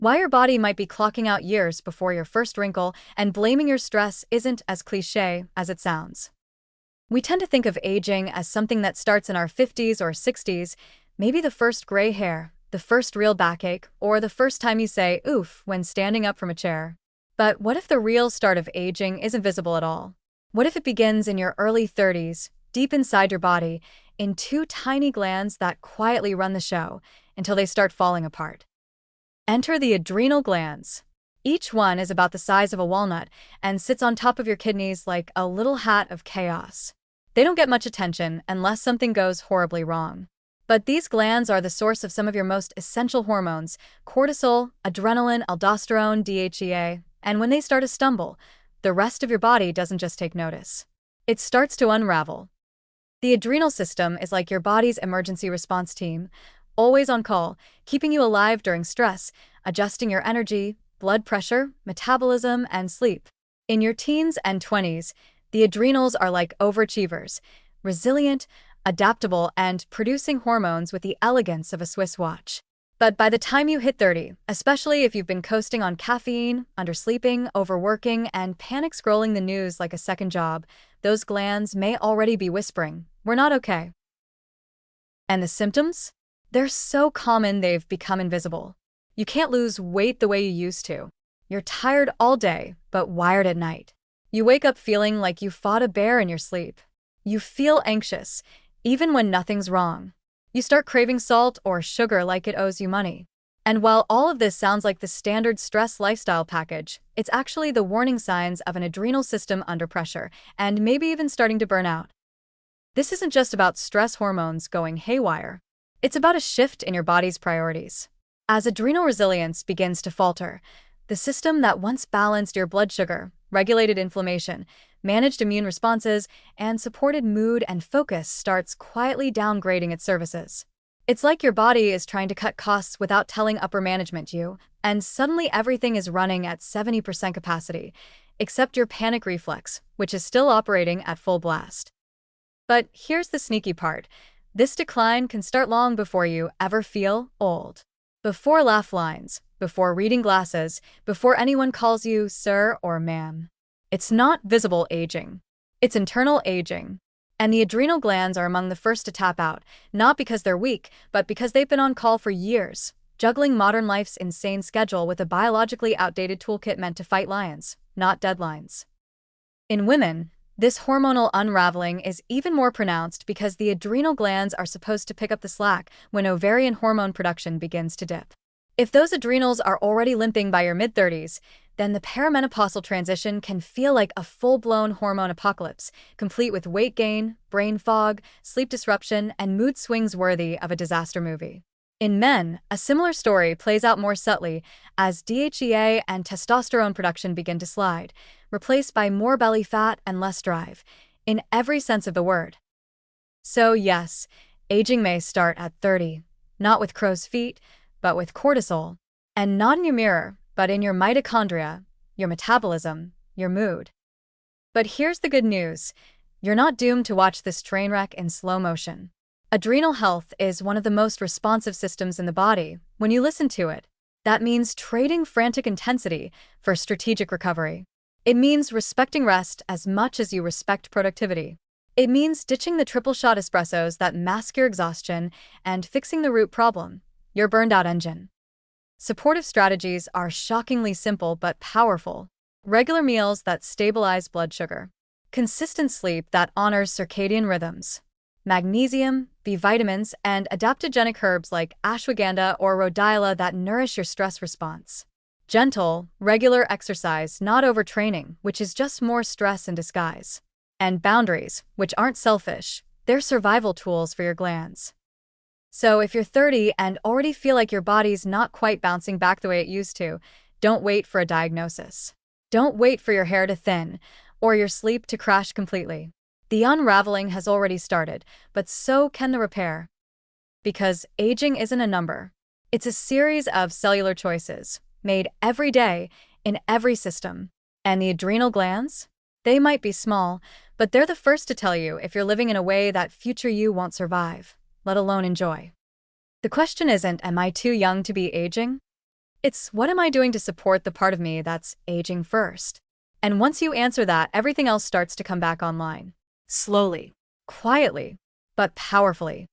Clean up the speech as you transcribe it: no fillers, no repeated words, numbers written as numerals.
Why your body might be clocking out years before your first wrinkle, and blaming your stress isn't as cliché as it sounds. We tend to think of aging as something that starts in our 50s or 60s, maybe the first gray hair, the first real backache, or the first time you say oof when standing up from a chair. But what if the real start of aging isn't visible at all? What if it begins in your early 30s, deep inside your body, in two tiny glands that quietly run the show until they start falling apart? Enter the adrenal glands. Each one is about the size of a walnut and sits on top of your kidneys like a little hat of chaos. They don't get much attention unless something goes horribly wrong. But these glands are the source of some of your most essential hormones: cortisol, adrenaline, aldosterone, DHEA. And when they start to stumble, the rest of your body doesn't just take notice. It starts to unravel. The adrenal system is like your body's emergency response team, always on call, keeping you alive during stress, adjusting your energy, blood pressure, metabolism, and sleep. In your teens and 20s, the adrenals are like overachievers, resilient, adaptable, and producing hormones with the elegance of a Swiss watch. But by the time you hit 30, especially if you've been coasting on caffeine, undersleeping, overworking, and panic scrolling the news like a second job, those glands may already be whispering, "We're not okay." And the symptoms? They're so common they've become invisible. You can't lose weight the way you used to. You're tired all day, but wired at night. You wake up feeling like you fought a bear in your sleep. You feel anxious, even when nothing's wrong. You start craving salt or sugar like it owes you money. And while all of this sounds like the standard stress lifestyle package, it's actually the warning signs of an adrenal system under pressure, and maybe even starting to burn out. This isn't just about stress hormones going haywire. It's about a shift in your body's priorities. As adrenal resilience begins to falter, the system that once balanced your blood sugar, regulated inflammation, managed immune responses, and supported mood and focus starts quietly downgrading its services. It's like your body is trying to cut costs without telling upper management you, and suddenly everything is running at 70% capacity, except your panic reflex, which is still operating at full blast. But here's the sneaky part. This decline can start long before you ever feel old. Before laugh lines, before reading glasses, before anyone calls you sir or ma'am. It's not visible aging. It's internal aging. And the adrenal glands are among the first to tap out, not because they're weak, but because they've been on call for years, juggling modern life's insane schedule with a biologically outdated toolkit meant to fight lions, not deadlines. In women, this hormonal unraveling is even more pronounced because the adrenal glands are supposed to pick up the slack when ovarian hormone production begins to dip. If those adrenals are already limping by your mid-30s, then the perimenopausal transition can feel like a full-blown hormone apocalypse, complete with weight gain, brain fog, sleep disruption, and mood swings worthy of a disaster movie. In men, a similar story plays out more subtly as DHEA and testosterone production begin to slide, replaced by more belly fat and less drive, in every sense of the word. So yes, aging may start at 30, not with crow's feet, but with cortisol, and not in your mirror, but in your mitochondria, your metabolism, your mood. But here's the good news. You're not doomed to watch this train wreck in slow motion. Adrenal health is one of the most responsive systems in the body. When you listen to it, that means trading frantic intensity for strategic recovery. It means respecting rest as much as you respect productivity. It means ditching the triple shot espressos that mask your exhaustion and fixing the root problem, your burned-out engine. Supportive strategies are shockingly simple but powerful. Regular meals that stabilize blood sugar. Consistent sleep that honors circadian rhythms. Magnesium, B vitamins, and adaptogenic herbs like ashwagandha or rhodiola that nourish your stress response. Gentle, regular exercise, not overtraining, which is just more stress in disguise. And boundaries, which aren't selfish, they're survival tools for your glands. So if you're 30 and already feel like your body's not quite bouncing back the way it used to, don't wait for a diagnosis. Don't wait for your hair to thin or your sleep to crash completely. The unraveling has already started, but so can the repair. Because aging isn't a number. It's a series of cellular choices, made every day, in every system. And the adrenal glands? They might be small, but they're the first to tell you if you're living in a way that future you won't survive, let alone enjoy. The question isn't, am I too young to be aging? It's what am I doing to support the part of me that's aging first? And once you answer that, everything else starts to come back online. Slowly, quietly, but powerfully.